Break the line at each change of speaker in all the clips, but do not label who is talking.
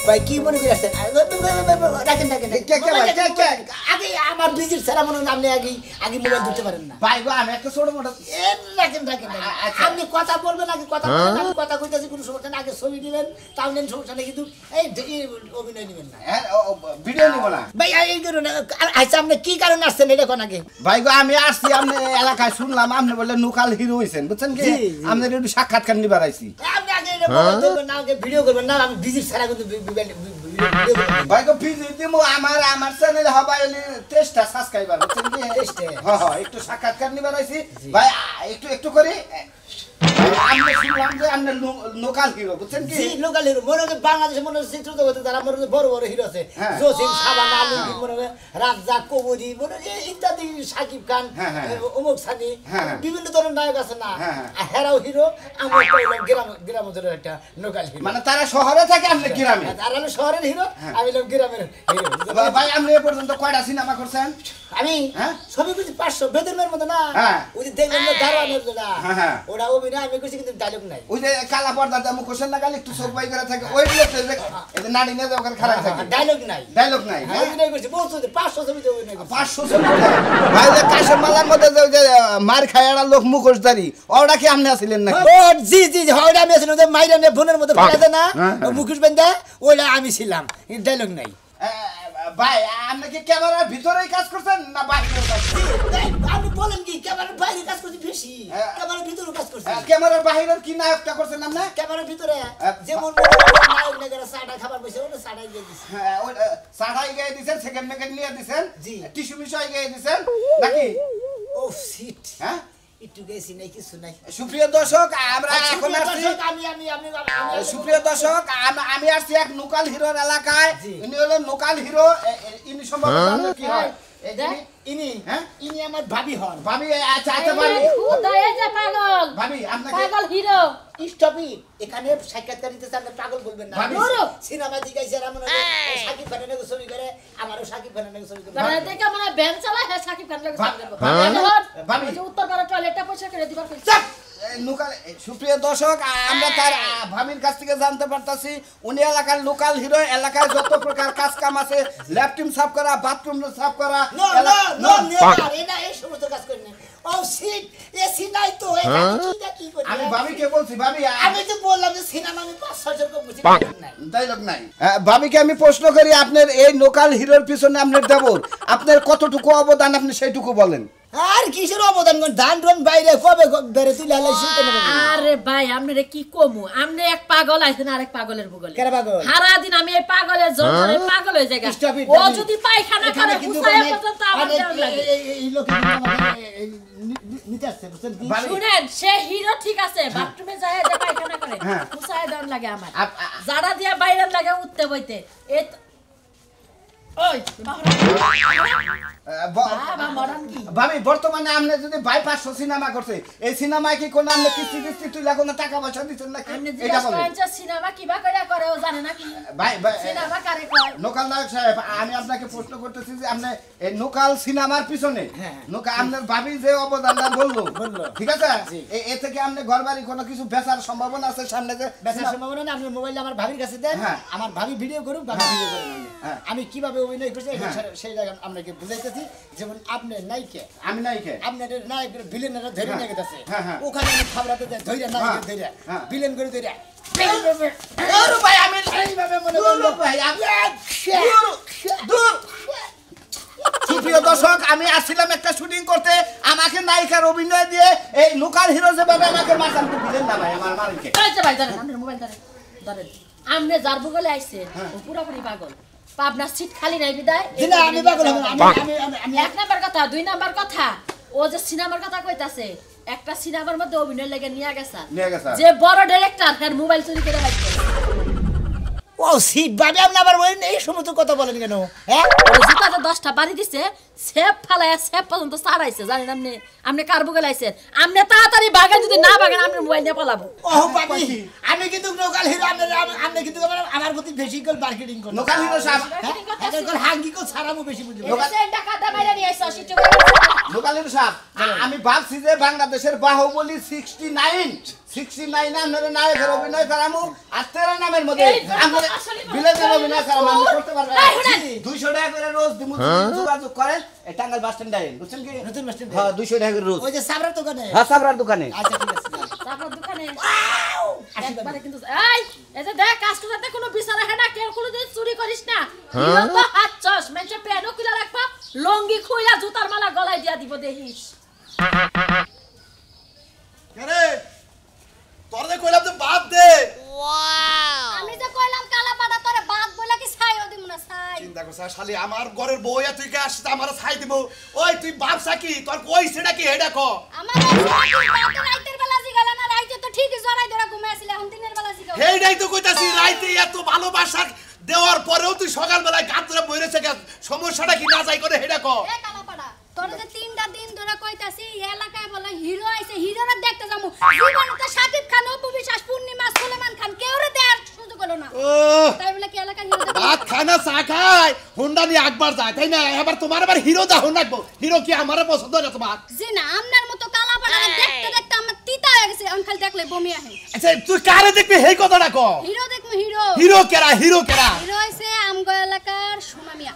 ভাই কি মনে করে আসছেন রাখেন রাখেন আগে আমার ভিজিট ছাড়া মনে হয় আপনি আগে মোবাইল ধরতে পারেন না
ভাই গো আমি একটা ছোট মোটা
রাখেন রাখেন আপনি কথা বলবেন আগে কথা বলবেন আমি কথা কইতাছি কোনো সমস্যা না আগে ছবি দিবেন তাও নেন সমস্যা নেই কিন্তু এই অভিনয় দিবেন না
ভিডিও নিব না
ভাই এই করুন আচ্ছা আপনি কি কারণে আসছেন এটা কোন আগে
ভাই গো আমি আসছি আপনি এলাকায় শুনলাম আপনি বললেন লোকাল হিরো হইছেন বুঝছেন কি আপনি একটু সাক্ষাৎকার নিবার আইছি
আপনি আগে এটা বলবেন না আগে ভিডিও করবেন না আমি ভিজিট ছাড়া কিন্তু
ভাই গো ভিজিট দিমু আমার চ্যানেল হবাইলি 23টা সাবস্ক্রাইবার বুঝছেন কি 23টা হ্যাঁ একটু সাক্ষাৎকার নিবার আইছি ভাই একটু করে আমরা শুনলাম যে আপনি লোকাল হিরো বুঝছেন কি
লোকাল হিরো মনে হয় বাংলাদেশে মনে হয় চিত্র জগতে যারা মনে হয় বড় বড় হিরো আছে জসিম সাবানা আলমগীর মনে হয় রাজ্জাক কবরী মনে হয় ইত্যাদি সাকিব খান অমুক সানি বিভিন্ন ধরনের নায়ক আছে না আর হেরাও হিরো আমরা গ্রাম অঞ্চলের একটা লোকাল হিরো
মানে তারা শহরে থাকে আপনি গ্রামে
তারা হলো শহরের হিরো আমি হলাম গ্রামের হিরো
ভাই আপনি এ পর্যন্ত কয়টা সিনেমা করছেন
আমি সবই কিছু 500 বেদনের মতো না ওই যে দেখলেন না দারোয়ানের যেটা ওটা অভিনয় আমি কইছি কিন্তু ডায়লগ নাই
ওই যে কালা পর্দাতে মুখ কোশ্চেন না গালি একটু চোখ বাই করে থাকে ওই লোক এই যে নাড়ি না ওখানে খারাপ থাকে
ডায়লগ নাই অভিনয় করছি বহুত 500 ছবিতে অভিনয় করছি
500 ছবি ভাই যে কাশের মালার মধ্যে যে মার খায়ড়া লোক মুখোশধারী ওটা কি আপনি আছিলেন না
ও জি জি ওটা আমি ছিলাম যে মাইরানে বোনের মতো ফেলে না মুখোশ বাঁধা ওটা আমি ছিলাম ডায়লগ নাই
ভাই আপনি কি ক্যামেরার ভিতরেই কাজ করছেন না বাইরে কাজ করছেন
আপনি বলেন কি ক্যামেরার বাইরে কাজ করছি বেশি ক্যামেরার ভিতরে কাজ করছি
ক্যামেরার বাইরে কি নায়কটা করছেন আপনি
ক্যামেরার ভিতরে যেমন নায়ক নেগেরা সাড়া খাবার বসে ওটা সাড়াই দিয়ে দিছি
হ্যাঁ ওই সাড়াই গিয়ে দিবেন সেকেন্ড মেকেন্ড নিয়ে দিবেন জি টিস্যু মিশাই গিয়ে দিবেন নাকি
ও সিট হ্যাঁ একটু গেছি নাই কিছু নাই
সুপ্রিয় দর্শক আমরা এখন আসছি সুপ্রিয় দর্শক আমি আসছি এক লোকাল হিরোর এলাকায় ইনি হলো লোকাল হিরো ইনি সম্ভবত কি হয়
ইনি আমার ভাবি হন
ভাবি আচ্ছা আচ্ছা ভাবি
খুদাই যা পাগল
ভাবি আপনাকে
পাগল হিরো
স্টপ ইট এখানে সাক্ষাৎকার দিতে আপনি পাগল বলবেন না সিনেমা দিগাইছে আমরা সাকিব খানের ছবি করে আমারও সাকিব খানের ছবি করে
মানে দেখা মানে ব্যান চালায় হ্যাঁ সাকিব খানের ছবি করব ভাবি উত্তর পাড়া টয়লেটটা পয়সা করে দিবার কইছে
লোকাল সুপ্রিয় দর্শক আমরা তার ভাবির কাছ থেকে জানতে পারতাছি উনি এলাকার লোকাল হিরো এলাকায় যত প্রকার কাজ কাম আছে ল্যাট্রিন সাফ করা বাথরুম সাফ করা
নো নেভার এটা এই সমস্ত কাজ করেন না ও সিট এসি নাই তো এটা কি করি
আমি ভাবিকে বলছি ভাবি
আমি তো বললাম যে সিনেমা আমি 500 জন কম বুঝি নাই
ডায়লগ নাই ভাবিকে আমি প্রশ্ন করি আপনার এই লোকাল হিরোর পিছনে আপনার দেবর আপনার কতটুকু অবদান আপনি সেইটুকু বলেন
আর কিসের অবদান ধান রন বাইরে কবে বেরে তুই লালাইছিস
আরে ভাই আমনে কি কমু আমনে এক পাগল আইছেন আরেক পাগলের ভুগলে
কেন পাগল
সারা দিন আমি এই পাগলের জন্য পাগল হয়ে যাই ও যদি পায়খানা করে হুসায় পর্যন্ত আমার দেও লাগে
এই লোক নিতে আসছে বুঝছেন কি
শুনেন সে হিরো ঠিক আছে বাথরুমে যায় যে পায়খানা করে হুসায় দান লাগে আমার জাড়া দিয়া বাইরে লাগে উঠতে বইতে এই ওই
ভাবি বর্তমানে আপনি যদি 500 সিনেমা করছে এই সিনেমায় কি কোন আপনি কিস্তি তুই লাগো না টাকা পয়সা দিতেন নাকি
এটা বলেন সিনেমা কিবা করে ও জানে না কি
ভাই
সিনেমা কারে কয়
লোকাল নায়ক সাহেব আমি আপনাকে প্রশ্ন করতেছি যে আপনি এই লোকাল সিনেমার পিছনে লোকাল আপনার ভাবি যে অবদানটা বললো ঠিক আছে এ থেকে আপনি ঘরবাড়ি কোনো কিছু বেচার সম্ভাবনা আছে সামনে যে
বেচার সম্ভাবনা না আপনি মোবাইল আমার ভাবির কাছে দেন আমার ভাবি ভিডিও করুক ভাবি ভিডিও করুন আমি কিভাবে অভিনয় করছি সেই জায়গা আপনাকে বুঝাইতেছি যেমন আপনি নায়িকা আমি নায়িকা আপনাদের নায়কের ভিলেনরা ধরে নিয়ে গেছে ওখানে আমি খাবরাতে যাই ধইরা নায়ক ধইরা ভিলেন করে ধইরা আরে ভাই আমি এইভাবে মনে করলো ভাই আমি
দূর সুপ্রিয় দর্শক আমি আসছিলাম একটা শুটিং করতে আমাকে নায়িকার অভিনয় দিয়ে এই লোকাল হিরো যেভাবে আমাকে মাথার তো ভিলেন না ভাই আমার মালিককে
আচ্ছা ভাই ধরেন আপনার মোবাইল ধরেন আমনে যার ভুগলে আইছে ও পুরোপুরি পাগল পাবনা সিট খালি নাই বিদায়
দিনা আমি পাগল
আমি এক নাম্বার কথা দুই নাম্বার কথা ও যে সিনেমার কথা কইতাছে একটা সিনেমার মধ্যে অভিনয় লাগে নিয়া গেছে যে বড় ডাইরেক্টর তার মোবাইল চুরি করে রাখছে
ও সিট ভাবে আপনি আবার বলেন এই সমস্ত কথা বলেন কেন হ্যাঁ
ও জুতাতে 10টা বাড়ি দিছে সেফ ফালায় সেফ পর্যন্ত ছাড়াইছে জানেন আপনি কার বুকে লাইছেন আপনি তাড়াতাড়ি বাগান যদি না বাগান আপনি মোবাইল দিয়ে পালাবো
ও বাবি আমি কিন্তু লোকাল হিরো আপনি কিন্তু আমার প্রতি বেশি করে মার্কেটিং করেন
লোকাল হিরো সাহেব
এটা করে হাঙ্গি কো ছাড়াবো বেশি বুঝি
টাকা দামাইরা নিয়ে আইছো
লোকাল হিরো সাহেব আমি ভাবছি যে বাংলাদেশের বাহুবলী 69 আপনারা নায়কের অভিনয় করামু আর 13 নামের মধ্যে আমরা বিলেনের অভিনয় করামু আমি করতে পারবো 200 টাকা করে রোজ দিমু যোগাযোগ করেন এই টাঙ্গাইল বাস স্ট্যান্ডে আইন বুঝছেন কি
নতুন বাস স্ট্যান্ড
হ্যাঁ 200 টাকা করে রোজ
ওই যে সাবরার দোকানে
হ্যাঁ সাবরার দোকানে
আচ্ছা ঠিক আছে
তারপর দোকানে একবারে কিন্তু এই যে দেখ কাস্টমারতে কোনো বিচার রাখে না কেউ কোনো দিন চুরি করিস না হিরো তো হাত চশ মেঞ্চে পেনও কিলা রাখবা লঙ্গি খুইলা জুতার মালা গলায় দিয়া দিব দেখিস
আরে তোর যে কইলাম তো বাদ দে
আমি যে কইলাম কালা পাড়া তোরে বাদ বইলা কি ছাইও দিমু না ছাই
চিন্তা করছ শালি আমার ঘরের বউয়া তুই কে আসছিস আমার ছাই দিব ওই তুই বাপসা কি তোর কই সেটা কি হেডা ক
আমার বাদ রাইতের বেলা জিগালা না রাইতে তো ঠিকই জড়াই ধরে ঘুমাইছিল এখন দিনের বেলা জিগাও
হেডাই তো কইতাছি রাইতে এত ভালোবাসা দেওয়ার পরেও তুই সকাল বেলায় গাত ধরে বইরেছে সমস্যাটা কি না যাই করে হেডা ক
এ কালা পাড়া তোর যে তিনটা দিন ধরে কইতাছি এই এলাকায় বলে হিরো আইছে হিরোরে দেখতে যামু জীবনে তো শাকিব খান অপু বিশ্বাস পূর্ণিমা সুলেমান খান কেউরে দেয়ার সুযোগ হলো না তাই বলে কি এলাকার হিরো
ভাত খানা চা খায় হুন্ডা নিয়ে একবার যায় তাই না এবার তোমার আবার হিরো দা হুন্ডাকবো হিরো কি আমারে পছন্দ না তোমার
জি না আমনার মতো কালা পাড়া দেখতে দেখতে আমার তিতা হয়ে গেছে আমি খালি দেখলে বমি আহে
আচ্ছা তুই কারে দেখবি এই কথাটা ক
হিরো দেখমু হিরো
হিরো কেরা হিরো
হইছে আমগো এলাকার সোনামিয়া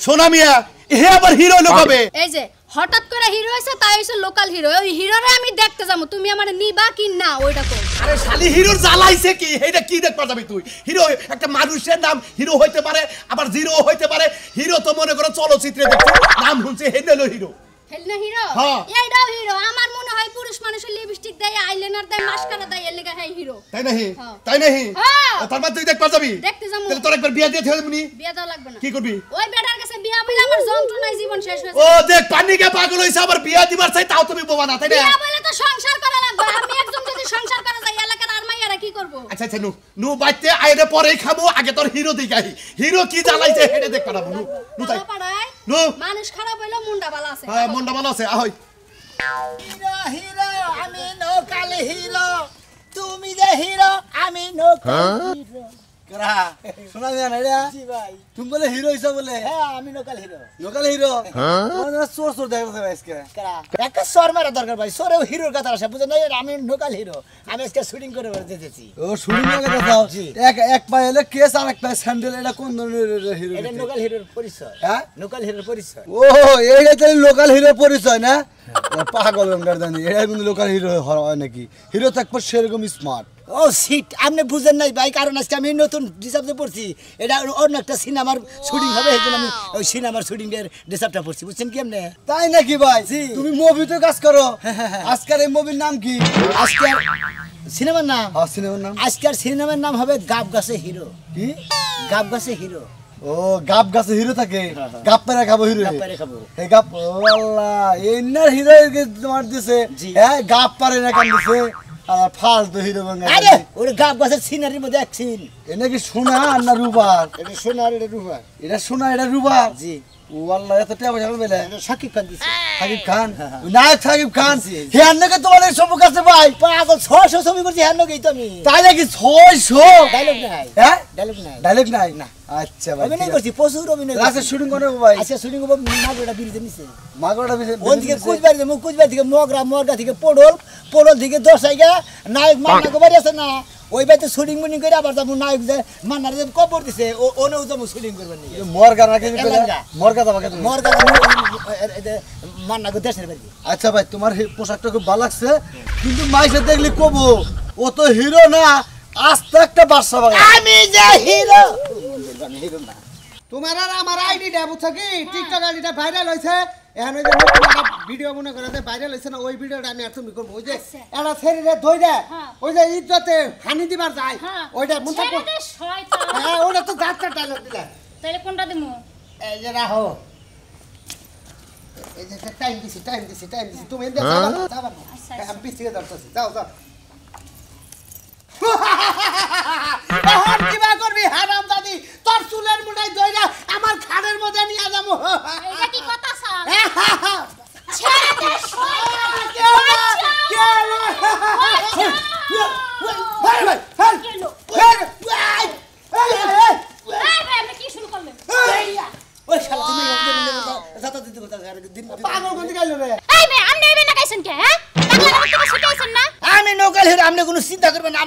সোনা মিয়া হে আবার হিরো লোকাবে
এই যে হঠাৎ করে হিরো হইছে তাই হইছে লোকাল হিরো ওই হিরোরে আমি দেখতে যাবো তুমি আমারে নিবা কি না ওইটা কই
আরে শালি হিরোর জ্বালাইছে কি এইটা কি দেখতে যাবি তুই হিরো একটা মানুষের নাম হিরো হইতে পারে আবার জিরো হইতে পারে হিরো তো মনে করো চলচ্চিত্রে দেখছো নাম শুনছে হেনেলো হিরো
হেলনা হিরো
হ্যাঁ।
এইটাও হিরো আমার মনে হয় পুরুষ মানুষের লিপস্টিক দেয় আইলাইনার দেয় মাস্কারা দেয় এর লাগা হয় হিরো
তাই নাহি
হ্যাঁ।
তাই নাহি
হ্যাঁ।
তারপর তুই দেখতে যাবি
দেখতে যাবো
তাহলে তোর একবার বিয়া দিয়ে থেমে নি
বিয়া দাও লাগবে না
কি করবি
ওই বেটার কাছে বিয়া বলে আমার যন্ত্রণায় জীবন শেষ হয়ে
ও দেখ পানিকে পাগল হইছে আবার বিয়া দিবার চাই তাও তুমি বোবা না তাই না
বিয়া বলে তো সংসার করা লাগবে আমি একজন যদি সংসার করা যায় এলাকার আর মাইয়ারা কি করব
আচ্ছা আচ্ছা নু বাইতে আইরে পরেই খাবো আগে তোর হিরো দেখাই হিরো কি জ্বালাইছে হেডে দেখ পারাবো নু তাই
পাড়ায়
নু
মানুষ খারাপ হইলো মুন্ডা বালা আছে
হ্যাঁ মনটা ভালো আছে আহই
হিরো হিরো আমি লোকাল হিরো তুমি যে হিরো আমি লোকাল হিরো
करा सुना गया ना रे
জি ভাই
तुम बोले हीरो ऐसा बोले
হ্যাঁ আমি লোকাল হিরো
लोकल हीरो मैं सोर सोर देख रहा था इसके
কারা একটা সর মারা দরকার ভাই সরেও হিরোর কথা আসে বুঝেন না আমি লোকাল হিরো আমি আজকে শুটিং করে দিতেছি
ओ शूटिंग में कहता था एक पाए केस और एक पाए सैंडल এটা কোন ধরনের হিরো
এটা লোকাল হিরোর পরিচয়
হ্যাঁ
লোকাল হিরোর পরিচয়
ও এইটা তো লোকাল হিরো পরিচয় না পাগল গঙ্গারদানি এটা কিন্তু লোকাল হিরো হয় নাকি হিরো থাকবে সেরকম স্মার্ট
ও সিট আপনি বুঝেন নাই ভাই কারণ আজকে আমি নতুন ডিসাবতে পড়ছি এটা অন্য একটা সিনেমার শুটিং হবে এজন্য আমি ওই সিনেমার শুটিং এর ডিসাবটা পড়ছি বুঝছেন কি আপনি
তাই নাকি ভাই তুমি মুভিতে কাজ করো আজকের এই মুভির নাম কি
আজকে সিনেমার নাম
হ্যাঁ সিনেমার নাম
আজকের সিনেমার নাম হবে গাব গাছে হিরো
কি
গাব গাছে হিরো
ও গাব গাছে হিরো থাকে গাপ পেরা খাবো হিরো
গাব পেরে খাবো
হে গাপ ও আল্লাহ এনার হিরো তোমার দিছে
জি।
হ্যাঁ গাপ পারে না কান দিছে আর ফালতু হিরো গঙ্গা
আরে ওরে গাব গাছের সিনারির মধ্যে এক সিন
এটা কি সোনা না রুবার
এটা সোনার এটা রুবা
এটা সোনা এটা রুবার
জি
ও আল্লাহ এত টাকা পয়সা পেলে
এটা শাকিব খান দিছে
সাকিব খান নায়ক সাকিব খান
জি, জি।
হে আন্নাকে তোমার এই সব কাছে ভাই
পাগল 600 ছবি করছি হ্যাঁ নগেই তো আমি
তাই নাকি 600
ডায়লগ নাই
হ্যাঁ
ডায়লগ নাই
ডায়লগ নাই না আচ্ছা ভাই
অভিনয় করছি প্রচুর অভিনয়
লাস্টে শুটিং করে ভাই
আচ্ছা শুটিং করবো মাগড়া বিরিতে নিছে
মাগড়া
ওদিকে কুচবাড়ি থেকে মগরা থেকে পোড়ল থেকে দশাইগা নায়ক মান্না বাড়ি আছে না ওই বাড়িতে শুটিং মুটিং করে আবার যাবো নায়ক যে মান্নার যে কবর দিছে ওনেও যাবো শুটিং করবেন নিয়ে
মরগা নাকি
এলাঙ্গা।
মরগা দাও তুমি
মরগা মান্না দেশের বাড়ি
আচ্ছা ভাই তোমার পোশাকটা খুব ভালো লাগছে কিন্তু মাইসে দেখলি কবো ও তো হিরো না আস্তে একটা বাদশা বাগান
আমি যে হিরো
তোমার আর আমার আইডিটা বুঝছো কি টিকটক আইডিটা ভাইরাল হইছে এখন ওই যে নতুন একটা ভিডিও মনে করে ভাইরাল হইছে না ওই ভিডিওটা আমি আর তুমি করবো ওই যে একটা শরীরে ধইরা ওই যে ইজ্জতে হানি দিবার যায় ওইটা মন থাকবো
ছেড়ে দে শয়তান
হ্যাঁ ওটা তো যাত্রা ডায়লগ দিলা
তাহলে কোনটা দিমু
এই যে রাখো এই যে টাইম দিছি তুমি এনে যাবা না আমি পিছিয়ে যাচ্ছি যাও এখন কিবা করবি হারাম দাদি তোর চুলের মুঠাই ধইরা আমার খাড়ের মধ্যে নিয়ে যাবো
এটা কি কথা স্যার
পাগল কোন দিকে গেল রে
এই বে আপনি এই না গাইছেন কে হ্যাঁ বাংলা গান তো শিখাইছেন না
আমি লোকাল হিরো আপনি কোনো চিন্তা করবেন না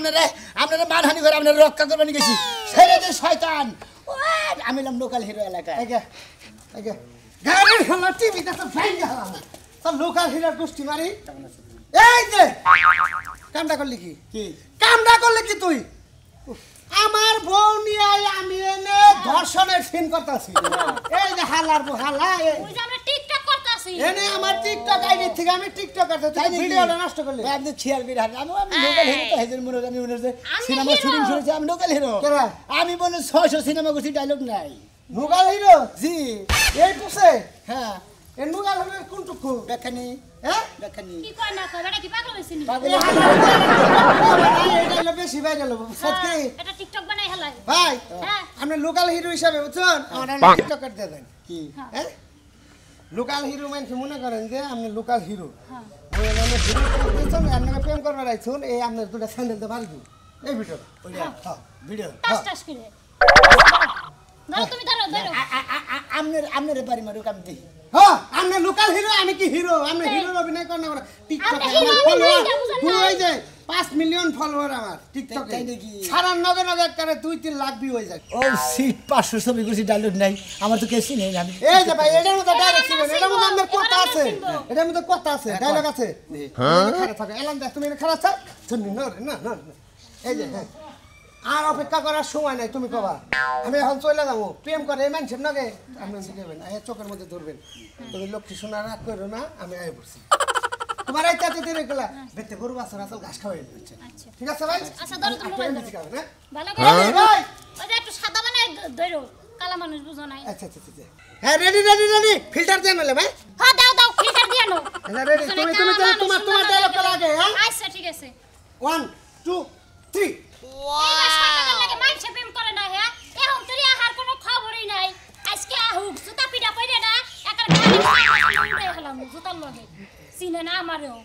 আপনারা মানহানি করে আপনারা রক্ষা করবেন গেছি ছেড়ে দে শয়তান আমি হলাম লোকাল হিরো এলাকায়
আগে গাড়ির হলো টিভিতে তো ভাঙ্গা হলো তো লোকাল হিরোর গোষ্ঠী মারি এই যে কামটা করলি কি কামটা করলি কি তুই আমার বউ নিয়ে আমি এনে ধর্ষণের সিন করতেছি এই যে হালার বউ হালা
ওই যে আমরা টিকটক করতেছি
এনে আমার টিকটক আইডি থেকে আমি টিকটক করতে তাই ভিডিওটা নষ্ট করলি
আপনি ছিয়ার বির হার আমি লোকাল হিরো তো হেজের মনে আমি মনে সিনেমা শুটিং করেছি আমি লোকাল হিরো আমি বলে 600 সিনেমা করছি ডায়লগ নাই
লোকাল হিরো
জি
এই টুসে
হ্যাঁ
এই লোকাল হিরো কোন টুকু
দেখানি
হ্যাঁ
দেখানি
কি কয় না কয় বেটা কি পাগল হইছিস নি
এটা হলো বেশি ভাইরাল হবো সত্যি
এটা টিকটক বানাই হেলাই
ভাই
হ্যাঁ
আপনি লোকাল হিরো হিসাবে বুঝছেন আমার টিকটক করতে দেন
কি
হ্যাঁ লোকাল হিরো মানে মনে করেন যে আপনি লোকাল হিরো
হ্যাঁ
আপনাকে প্রেম করবার আইছুন এই আপনার দুটা স্যান্ডেল তো বাড়ি এই ভিডিও
ভিডিও
টাস টাস করে ধরো তুমি ধরো
আপনার বাড়ি মারুক আমি দেখি
হ্যাঁ আপনি লোকাল হিরো আমি কি হিরো আপনি হিরোর অভিনয় করেন না টিকটকে আমার ফলোয়ার হয়ে যায় 5 মিলিয়ন ফলোয়ার আমার টিকটকে
তাই নাকি?
সারা নগে করে 2-3 লাখ ভিউ হয়ে যায়
ও সিট 500 ছবি করছি ডায়লগ নাই আমার তো কেসি নেই আমি
এই যে ভাই এটার মধ্যে ডাইরেক্ট ছিলেন এটার মধ্যে আমার কথা আছে এটার মধ্যে কথা আছে ডায়লগ আছে খারাপ থাকে এলাম দেখ তুমি খারাপ থাক শুনি না এই যে হ্যাঁ আর অপেক্ষা করার সময় নাই তুমি কবা আমি এখন চলে যাবো প্রেম করে এই মানুষের নাকি আপনি শিখাবেন চোখের মধ্যে ধরবেন তুমি লক্ষ্মী শোনা রাগ করো না আমি আয় পড়ছি তোমার এই চাতে দেরি গেলা বেতে গরু বাছর আসল ঘাস খাওয়াই দিচ্ছে ঠিক আছে ভাই
আচ্ছা ধরো তুমি মোবাইল ধরো
শিখাবেন হ্যাঁ
ভালো করে ভাই ওই যে একটু সাদা বানাই ধরো কালা মানুষ বুঝো নাই
আচ্ছা হ্যাঁ রেডি ফিল্টার দেন না ভাই
হ্যাঁ দাও ফিল্টার দিয়ে নাও
রেডি তুমি তোমার ডায়লগ করা আগে হ্যাঁ
আচ্ছা ঠিক আছে
1 2 3
এই শয়তানের লাগে মাইছে প্রেম করে না হ্যাঁ এখন তুই আহার কোনো খবরই নাই আজকে আহুক জুতা পিটা কইরে না একার গাড়ি উড়ে হলাম জুতার লগে চিনে না আমারও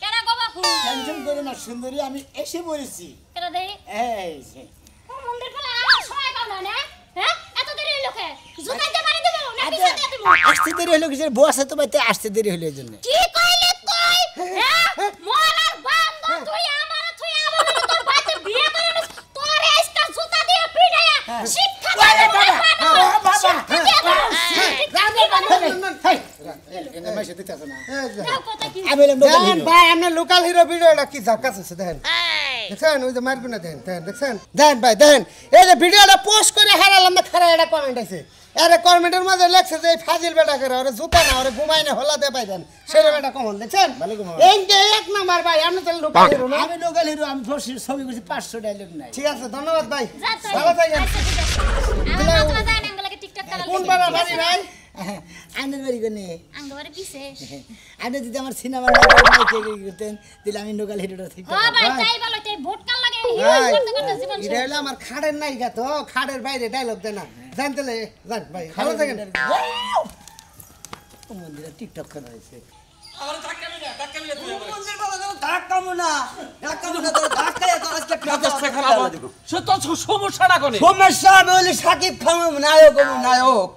কেনা গো বাপু
টেনশন করে না সুন্দরী আমি এসে পড়েছি
কেনা দেই
এই যে
ও মন্দির ফেলে আমার সময় কাল না হ্যাঁ এত দেরি লোকে জুতা দিয়ে মারি দেব না পিছে দিয়ে দেব
আসতে দেরি হলো কিসের বউ আছে তো বাইতে আসতে দেরি হলো এজন্য
কি কইলি তুই হ্যাঁ মোলার বান্ধ তুই আমার তোর বাইতে বিয়ে করে নিস তোর আজকে জুতা দিয়ে পিটায়া শিক্ষা দে বাবা
ভাই আপনি লোকাল হিরো ভিডিওটা কি ঝাকাস আছে দেখেন দেখেন ওই যে মারগুনা দেখেন ভাই দেখেন এই যে ভিডিওটা পোস্ট করে হারালাম না খারাপ একটা কমেন্ট আছে আরে কমেন্টের মধ্যে লেখছে যে ফাজিল বেটা করে ওরে জুতা না ওরে ঘুমাই না হলাতে পাই দেন সেরে বেটা কমেন্ট দেখছেন এই যে এক নাম্বার ভাই আপনি তো লোকাল হিরো না
আমি লোকাল হিরো আমি ছবি করছি 500 ডায়লগ নাই
ঠিক আছে ধন্যবাদ ভাই
ভালো
ভালো থাকেন
আমার মাথা যায় না গলাকে টিকটক করা
কোন বাড়া বাড়ি ভাই
আন্ডার বাড়ি কোনে
আঙ্গবারে পিছে
আপনি যদি আমার সিনেমা করতেন তাহলে আমি লোকাল হিরোটা ঠিক
হ্যাঁ ভাই তাই বলো তাই ভোট কাল লাগে
ভাই,
করতে করতে জীবন
এটা হলো আমার খাড়ের নায়িকা তো খাড়ের বাইরে ডায়লগ দেয় না জানতে জান ভাই ভালো থাকেন
মন্দিরে টিকটক করা হয়েছে
সমস্যা আমি হলি সাকিব খান নায়ক নায়ক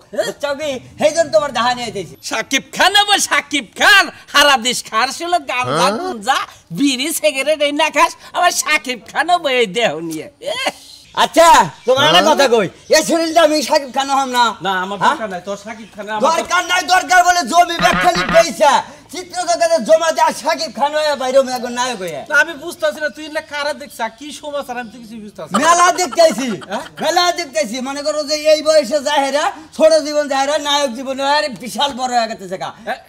সেই জন্য তোমার দেখা নিয়ে দিয়েছি
সাকিব খান সাকিব খান হারা দেশ খার ছিল গাঁজা গুঞ্জা বিড়ি সিগারেট এই না খাস আবার সাকিব খানও এই দেহ নিয়ে
আচ্ছা তোমার একটা কথা কই এই শরীরটা আমি সাকিব খান হম না
না আমার দরকার নাই তোর সাকিব খান
দরকার নাই দরকার বলে জমি ব্যাখ্যালি পয়সা চিত্র জগতে জমা দেওয়া সাকিব খান হয়ে বাইরে একজন নায়ক হয়ে
না আমি বুঝতাছি না তুই না কারা দেখছা কি সমাচার আমি তো কিছু বুঝতাছি
মেলা দেখতেছি মনে করো যে এই বয়সে যাহেরা ছোট জীবন যাহেরা নায়ক জীবন বিশাল বড় হয়ে গেছে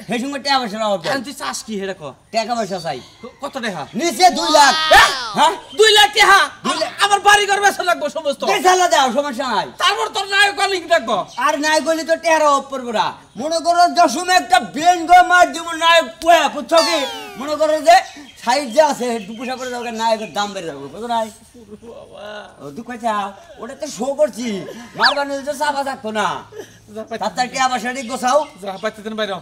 সেই সময় টাকা পয়সার অভাব
তুই চাস কি হেরে কো
টাকা পয়সা চাই
কত টাকা
নিচে 2 লাখ
হ্যাঁ 2 লাখ টাকা আমার বাড়ি ঘর বেচা লাগবে সমস্ত
বেচালা দাও সমস্যা নাই
তারপর তোর নায়ক লিখ দেখবো
আর নায়ক হলি তো টেরা অফ করবো না মনে করো দশমে একটা বেঙ্গ মার দিব নায়ক পোয়া বুঝছো কি মনে করো যে সাইড যে আছে দুপুষা করে যাবে নায়কের দাম বেড়ে যাবে বুঝো নাই দুঃখ ওটা তো শো করছি মারবার নিলে তো চাপা থাকতো না তার টিয়া পয়সা ঠিক গোছাও
যা বাইতে দেন বাইরে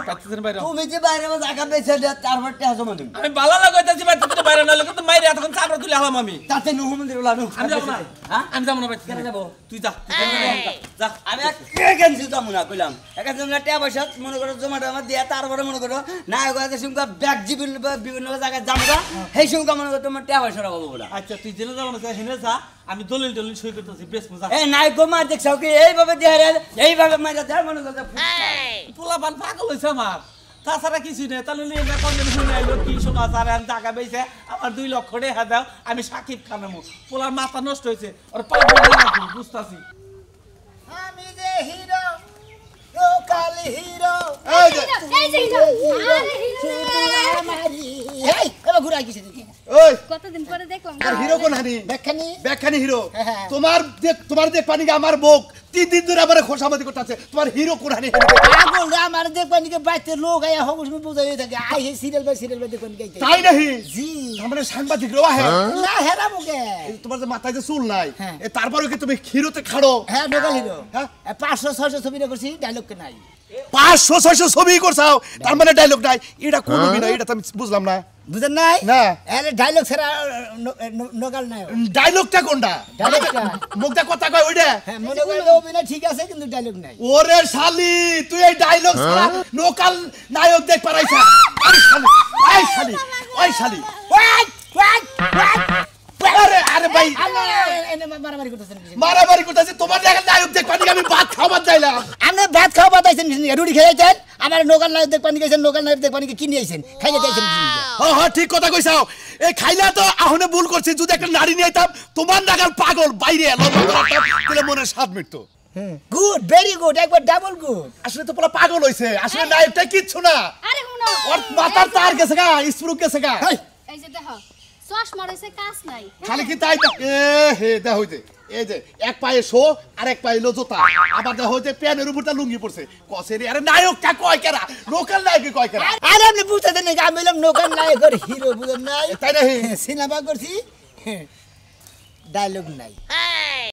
বাইতে দেন বাইরে
তুমি যে বাইরে জায়গা বেচে দে তারপর টিয়া জমা দিবি
আমি বালা লাগাইতাছি বাইতে দেন বাইরে নলে কিন্তু মাইরে এতক্ষণ চাপড়া তুলে হলাম আমি
তাতে নুহু মন্দির লানু
আমি যাব না
হ্যাঁ
আমি যাব না বাইতে
কেন যাব
তুই যা যা
আমি কেনছি যাব না কইলাম একা জমা টিয়া পয়সা মনে করো জমাটা আমার দিয়া তারপরে মনে করো না কইতে সুমকা ব্যাগ বিভিন্ন জায়গায় জামগা সেই সুমকা মনে করো তোমার টিয়া পয়সা রাখবো বড়
আচ্ছা তুই জেলে যাব না হেনে যা আমি দলিল দলিল সই করতেছি বেশ মজা
এই নাই গো মার দেখছাও কি এইভাবে দেয়া এইভাবে মাইরা দেয়া মনে করো
পোলা পান পাগল হইছে আমার তাছাড়া কিছু নেই তাহলে নিয়ে কন্ডেন শুনে আইলো কি সমাচার আমি টাকা পেয়েছে আমার 2 লক্ষ টাকা দাও আমি সাকিব খানের মুখ পোলার মাথা নষ্ট হয়েছে ওর পাগল বুঝতাছি
আমি যে হিরো লোকাল হিরো
এই যে হিরো আরে হিরো
আমারি এই এবার ঘুরে আইছি দেখি
ওই
কতদিন পরে দেখলাম
আর হিরো কোন হানি
দেখখানি
ব্যাখ্যানি হিরো
হ্যাঁ।
তোমার দেখ পানি আমার মুখ 3 দিন ধরে আমার খোসামতি করতেছে তোমার হিরো কোন হানি
পাগল রে আমার দেখবানি কে বাইতে লোক আয়া হবুস মে বুঝাই থাকে আই হে সিরিয়াল বাই দেখবানি গাইতে
তাই নাহি
জি
আমরা সাংবাদিক রোয়া হ্যাঁ
না হেরা মুকে
তোমার যে মাথায় যে চুল নাই
হ্যাঁ।
তারপরে কি তুমি হিরোতে খাড়ো
হ্যাঁ লোকাল হিরো
হ্যাঁ?
500 600 ছবি করছি ডায়লগ কে নাই
500 600 ছবি করছাও তার মানে ডায়লগ নাই এটা কোন বিনা এটা তো আমি বুঝলাম না
বুঝেন নাই
না।
আরে ডায়লগ ছাড়া নোকাল নাই
ডায়লগটা কোনটা
ডায়লগটা
মুখটা কথা কয় ওইটা
হ্যাঁ মনে করে অভিনয় ঠিক আছে কিন্তু ডায়লগ নাই
ওরে শালি তুই এই ডায়লগ ছাড়া লোকাল নায়ক দেখ পারাইছা ওই শালি ওই শালি আরে আরে ভাই
এনে মারামারি করতেছেন
মারামারি করতেছে তোমার দেখা নায়ক দেখ পানি আমি ভাত খাবার যাইলাম
আপনি ভাত খাওয়া বাতাইছেন রুটি খেয়েছেন আমার লোকাল নায়ক দেখ পানি গেছেন লোকাল নায়ক দেখ পানি কিনে আইছেন খাইতে চাইছেন
হ্যাঁ ঠিক কথা কইছাও এই খাইলা তো আহনে ভুল করছি যদি একটা নারী নিয়ে আইতাম তোমার নাগাল পাগল বাইরে এলো তাহলে মনে স্বাদ মিটতো
গুড ভেরি গুড একবার ডাবল গুড
আসলে তো পুরো পাগল হইছে আসলে নায়কটা কিচ্ছু না
আরে হুনো
ওর মাথার তার গেছে গা স্প্রুক গেছে গা
এই যে দেখো চশমা রইছে কাজ নাই
খালি কি তাই এ হে দা হইতে এই যে এক পায়ে শো আর এক পায়ে লো জুতা আবার দা হইতে প্যানের উপরটা লুঙ্গি পড়ছে কসেরি আরে নায়কটা কয় কেরা লোকাল নায়ক কয় কেরা
আরে আপনি বুঝতেছেন না আমি বললাম লোকাল নায়কের হিরো বুঝেন নাই
তাই না
সিনেমা করছি ডায়লগ নাই